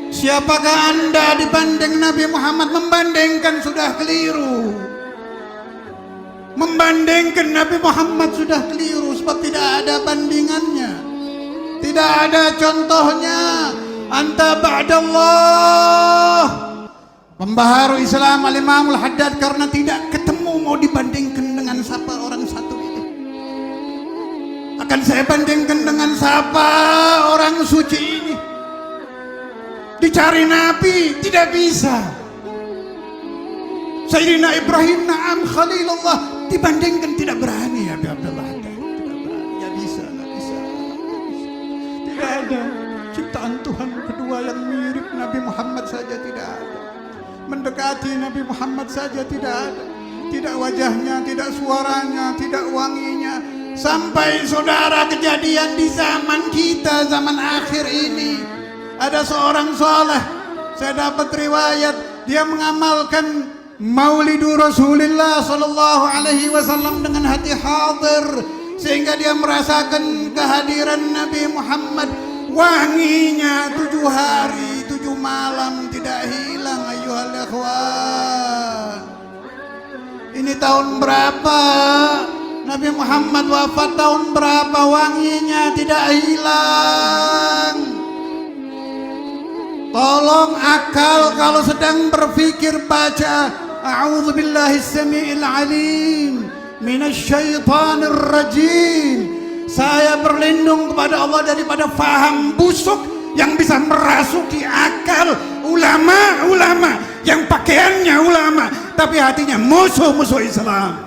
Siapakah Anda dibanding Nabi Muhammad? Membandingkan sudah keliru. Membandingkan Nabi Muhammad sudah keliru, sebab tidak ada bandingannya, tidak ada contohnya. Anta ba'dallah. Pembaharu Islam Al-Imamul Haddad karena tidak ketemu mau dibandingkan dengan siapa orang satu ini. Akan saya bandingkan dengan siapa orang suci ini. Dicari Nabi tidak bisa. Sayyidina Ibrahim na'am Khalilullah dibandingkan tidak berani. Abi Abdullah Haddad tidak berani. Ya bisa, nggak bisa. Tidak ada ciptaan Tuhan kedua yang mirip Nabi Muhammad saja tidak ada. Mendekati Nabi Muhammad saja tidak ada. Tidak wajahnya, tidak suaranya, tidak wanginya. Sampai saudara kejadian di zaman kita, zaman akhir ini. Ada seorang saleh, saya dapat riwayat, dia mengamalkan Maulidu Rasulullah sallallahu alaihi wasallam dengan hati hadir, sehingga dia merasakan kehadiran Nabi Muhammad. Wanginya 7 hari 7 malam tidak hilang. Ayyuhal ikhwan, ini tahun berapa Nabi Muhammad wafat? Tahun berapa? Wanginya tidak hilang. Tolong akal kalau sedang berpikir baca a'udzubillahi samiil alim minasyaitonir rajim. Saya berlindung kepada Allah daripada faham busuk yang bisa merasuki akal ulama-ulama yang pakaiannya ulama tapi hatinya musuh-musuh Islam.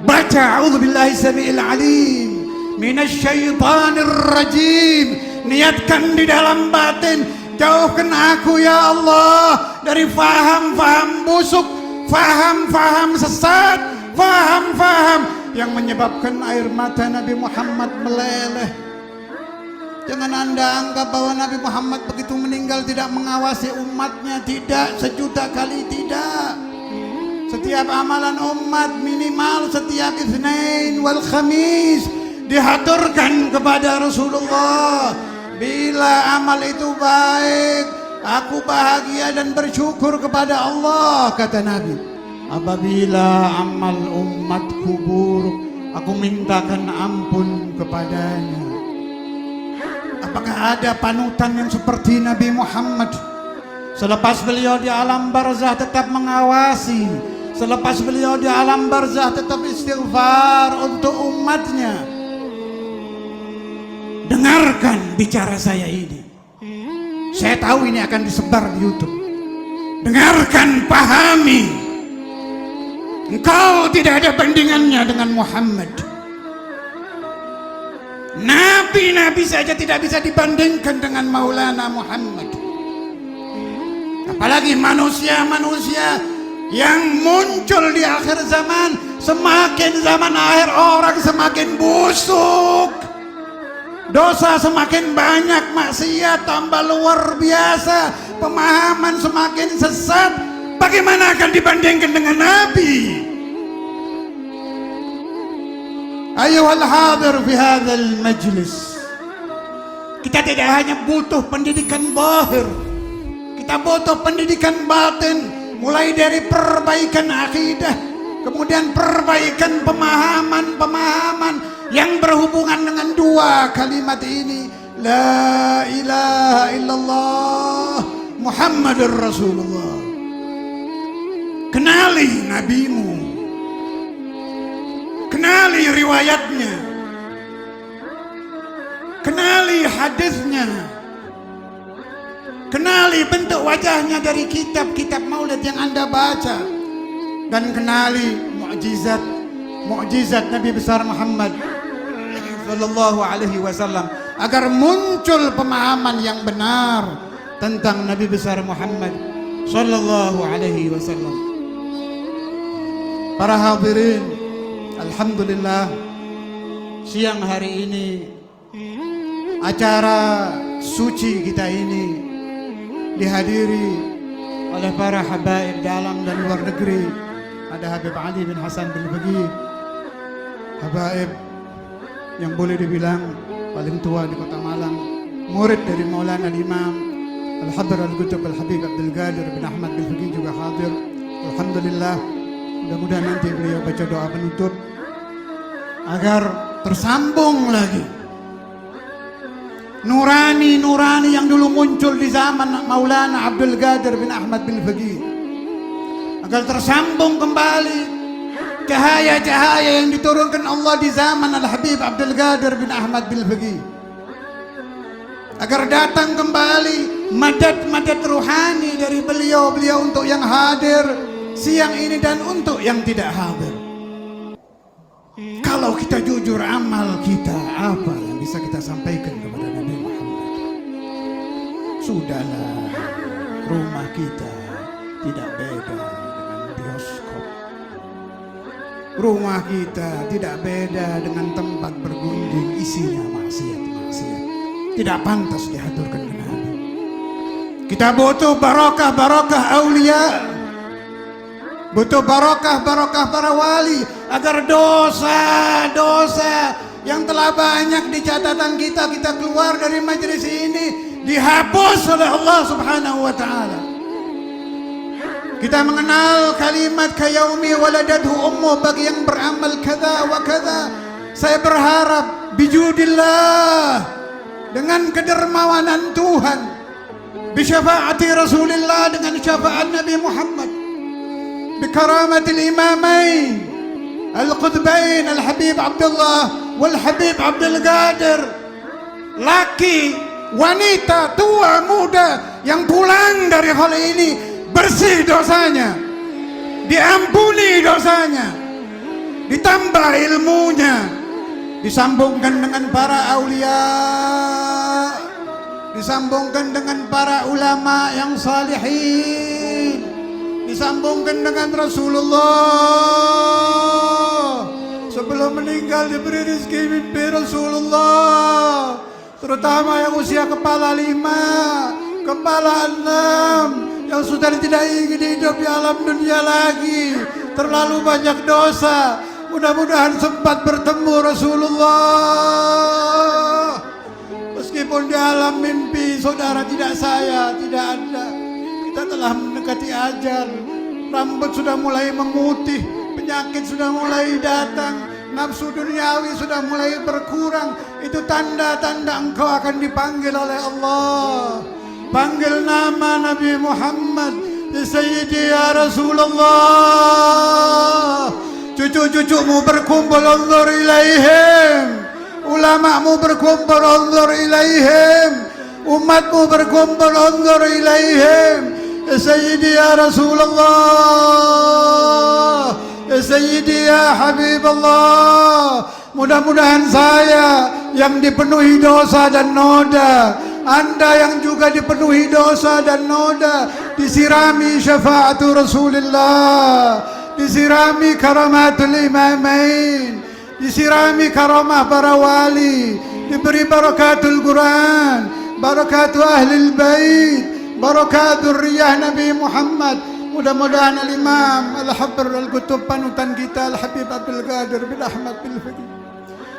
Baca a'udzubillahi samiil alim minasyaitonir rajim. Niatkan di dalam batin, jauhkan aku ya Allah dari faham-faham busuk, faham-faham sesat, faham-faham yang menyebabkan air mata Nabi Muhammad meleleh. Jangan Anda anggap bahwa Nabi Muhammad begitu meninggal tidak mengawasi umatnya. Tidak, sejuta kali tidak. Setiap amalan umat minimal setiap Itsnain wal Khamis dihaturkan kepada Rasulullah. Bila amal itu baik, aku bahagia dan bersyukur kepada Allah, kata Nabi. Apabila amal umatku buruk, aku mintakan ampun kepadanya. Apakah ada panutan yang seperti Nabi Muhammad? Selepas beliau di alam barzah tetap mengawasi, selepas beliau di alam barzah tetap istighfar untuk umatnya. Dengarkan bicara saya ini. Saya tahu ini akan disebar di YouTube. Dengarkan, pahami. Engkau tidak ada bandingannya dengan Muhammad. Nabi-nabi saja tidak bisa dibandingkan dengan Maulana Muhammad. Apalagi manusia-manusia yang muncul di akhir zaman. Semakin zaman akhir orang semakin busuk. Dosa semakin banyak, maksiat tambah luar biasa, pemahaman semakin sesat. Bagaimana akan dibandingkan dengan Nabi? Ayuhal hadir fi hadzal majlis. Kita tidak hanya butuh pendidikan zahir, kita butuh pendidikan batin, mulai dari perbaikan akidah, kemudian perbaikan pemahaman-pemahaman yang berhubungan dengan 2 kalimat ini, la ilaha illallah Muhammadur Rasulullah. Kenali nabimu, kenali riwayatnya, kenali hadisnya, kenali bentuk wajahnya dari kitab-kitab maulid yang Anda baca, dan kenali mukjizat Nabi besar Muhammad sallallahu alaihi wasallam, agar muncul pemahaman yang benar tentang Nabi besar Muhammad sallallahu alaihi wasallam. Para hadirin, alhamdulillah siang hari ini acara suci kita ini dihadiri oleh para habaib dalam dan luar negeri. Ada Habib Ali bin Hasan bin Bagi, habaib yang boleh dibilang paling tua di Kota Malang, murid dari Maulana Imam Al-Habr Al-Qutb Al-Habib Abdul Qadir bin Ahmad bin Faqih juga hadir. Alhamdulillah, mudah-mudahan nanti beliau baca doa penutup agar tersambung lagi nurani-nurani yang dulu muncul di zaman Maulana Abdul Qadir bin Ahmad bin Faqih, agar tersambung kembali cahaya-cahaya yang diturunkan Allah di zaman Al-Habib Abdul Qadir bin Ahmad bin Faqih, agar datang kembali madad-madad ruhani dari beliau-beliau untuk yang hadir siang ini dan untuk yang tidak hadir. Kalau kita jujur, amal kita apa yang bisa kita sampaikan kepada Nabi Muhammad? Sudahlah, rumah kita tidak beda dengan bioskop. Rumah kita tidak beda dengan tempat bergunjing isinya maksiat-maksiat. Tidak pantas diaturkan ke Nabi. Kita butuh barokah-barokah aulia, butuh barokah-barokah para wali, agar dosa-dosa yang telah banyak di catatan kita keluar dari majelis ini dihapus oleh Allah Subhanahu wa taala. Kita mengenal kalimat kayaumi waladathu ummu bagi yang beramal kada wa kada. Saya berharap bijudillah, dengan kedermawanan Tuhan, bisyafaati Rasulullah, dengan syafaat Nabi Muhammad, bikaramatil imamain Al-Qutbain Al-Habib Abdullah wal Habib Abdul Qadir, laki, wanita, tua, muda yang pulang dari hal ini bersih dosanya, diampuni dosanya, ditambah ilmunya, disambungkan dengan para aulia, disambungkan dengan para ulama yang salihin, disambungkan dengan Rasulullah. Sebelum meninggal diberi rezeki mimpi Rasulullah, terutama yang usia kepala 5, kepala 6, yang sudah tidak ingin hidup di alam dunia lagi, terlalu banyak dosa. Mudah-mudahan sempat bertemu Rasulullah. Meskipun di alam mimpi saudara tidak saya, tidak ada, kita telah mendekati ajal. Rambut sudah mulai memutih, penyakit sudah mulai datang, nafsu duniawi sudah mulai berkurang. Itu tanda-tanda engkau akan dipanggil oleh Allah. Panggil nama Nabi Muhammad, ya Sayyidi ya Rasulullah. Cucu-cucumu berkumpul, unzur ilaihim. Ulamamu berkumpul, unzur ilaihim. Umatmu berkumpul, unzur ilaihim. Ya Sayyidi ya Rasulullah, ya Sayyidi ya Habibullah. Mudah-mudahan saya yang dipenuhi dosa dan noda, Anda yang juga dipenuhi dosa dan noda, disirami syafaatu Rasulullah, disirami karamatul imamain, disirami karamah para wali, diberi barakatul Quran, barakatul ahlil bait, barakatul riyah Nabi Muhammad. Mudah-mudahan Al-Imam Al-Habr Al-Qutb panutan kita Al-Habib Abdul Qadir bin Ahmad bin Faqih.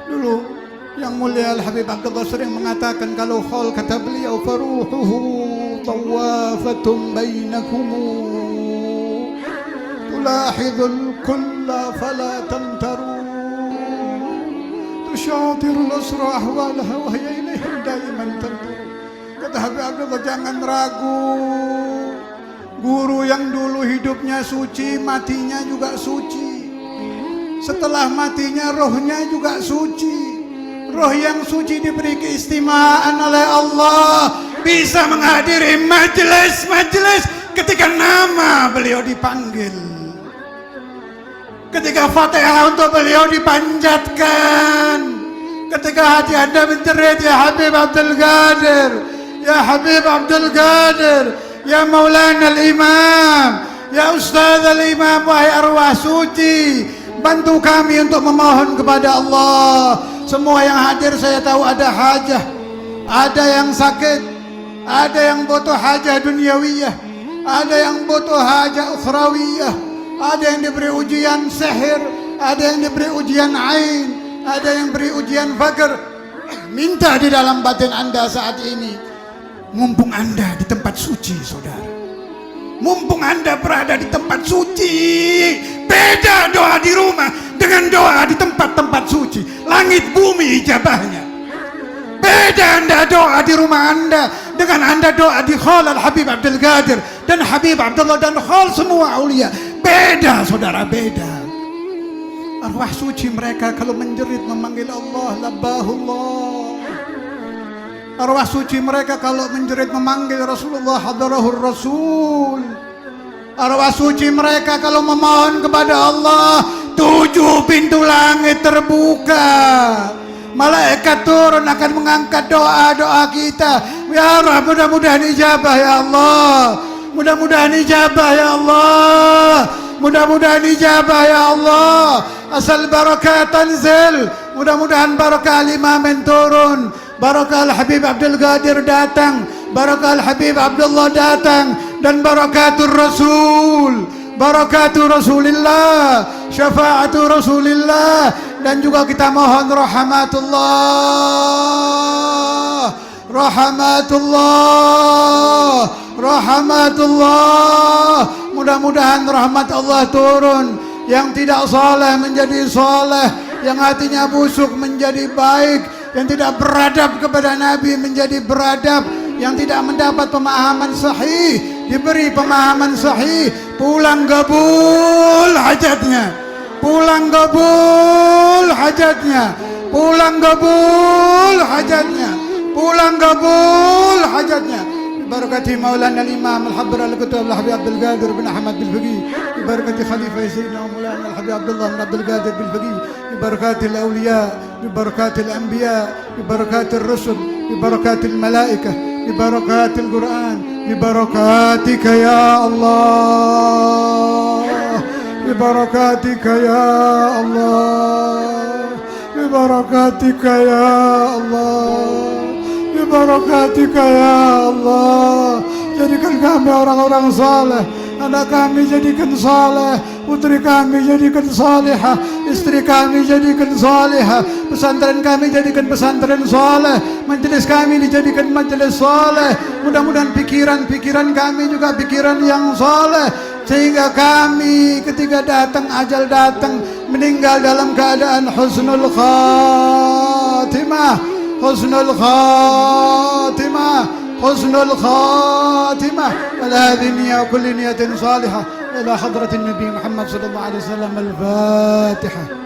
Dulu yang mulia Al-Habib Abdullah sering mengatakan, kalau khol kata beliau, faruhuhu tawafatum bainakumu tulahidul kulla fala tamtaru tusyatirul asra ahwalaha wa hiya ilaihim daiman tantur. Kata Habib Abdullah, jangan ragu. Guru yang dulu hidupnya suci, matinya juga suci. Setelah matinya rohnya juga suci. Roh yang suci diberi keistimewaan oleh Allah, bisa menghadiri majelis-majelis ketika nama beliau dipanggil, ketika Fatihah untuk beliau dipanjatkan, ketika hati Anda menjerit, ya Habib Abdul Qadir, ya Habib Abdul Qadir, ya Maulana Al-Imam, ya Ustaz Al-Imam, wahai arwah suci, bantu kami untuk memohon kepada Allah. Semua yang hadir saya tahu ada hajah, ada yang sakit, ada yang butuh hajah duniawiyah, ada yang butuh hajah ukhrawiyah, ada yang diberi ujian sihir, ada yang diberi ujian ain, ada yang beri ujian fakir, minta di dalam batin Anda saat ini. Mumpung Anda di tempat suci, saudara. Mumpung Anda berada di tempat suci. Beda doa di rumah dengan doa di tempat-tempat suci. Langit bumi ijabahnya. Beda Anda doa di rumah Anda dengan Anda doa di Khal Al-Habib Abdul Qadir dan Habib Abdullah dan Khal semua aulia. Beda, saudara, beda. Arwah suci mereka kalau menjerit memanggil Allah, labbahullah. Arwah suci mereka kalau menjerit memanggil Rasulullah, hadarahur Rasul. Arwah suci mereka kalau memohon kepada Allah, 7 pintu langit terbuka. Malaikat turun akan mengangkat doa-doa kita. Ya Rabb, mudah-mudahan ijabah ya Allah. Mudah-mudahan ijabah ya Allah. Mudah-mudahan ijabah ya Allah. Asal barakah tanzil. Mudah-mudahan barakah al-Imam turun. Barakah Al-Habib Abdul Qadir datang. Barakah Al-Habib Abdullah datang. Dan barakatul Rasul. Barakatul Rasulillah, syafaatu Rasulillah, dan juga kita mohon rahmatullah, rahmatullah, rahmatullah. Mudah-mudahan rahmat Allah turun. Yang tidak saleh menjadi saleh, yang hatinya busuk menjadi baik, yang tidak beradab kepada Nabi menjadi beradab, yang tidak mendapat pemahaman sahih diberi pemahaman sahih. Pulang gabul hajatnya, pulang gabul hajatnya, pulang gabul hajatnya, pulang gabul hajatnya. Barakati Maulana al-Imam al-Habr al-Qutb al-Habib Abdul Qadir bin Ahmad bil-Faqih. Barakati Khalifah Sayyidina Maulana al-Habib Abdullah bin Abdul Qadir bil-Faqih. Barakati al-awliya, barakati al-anbiya, barakati ar-rusul, barakati al-malaikah, barakati al-Quran, بركاتك يا الله، ببركاتك يا الله، ببركاتك يا الله، ببركاتك يا الله. Jadikan kami orang-orang saleh, anak kami jadikan saleh, putri kami jadikan salihah, istri kami jadikan salihah, pesantren kami jadikan pesantren saleh, majelis kami dijadikan majelis saleh. Mudah-mudahan pikiran-pikiran kami juga pikiran yang saleh, sehingga kami ketika datang ajal datang meninggal dalam keadaan husnul khatimah, husnul khatimah, husnul khatimah. Ala hadhihi niyya kulli niyatin salihah ila hadratin Nabi Muhammad sallallahu alaihi wasallam. Al-Fatihah.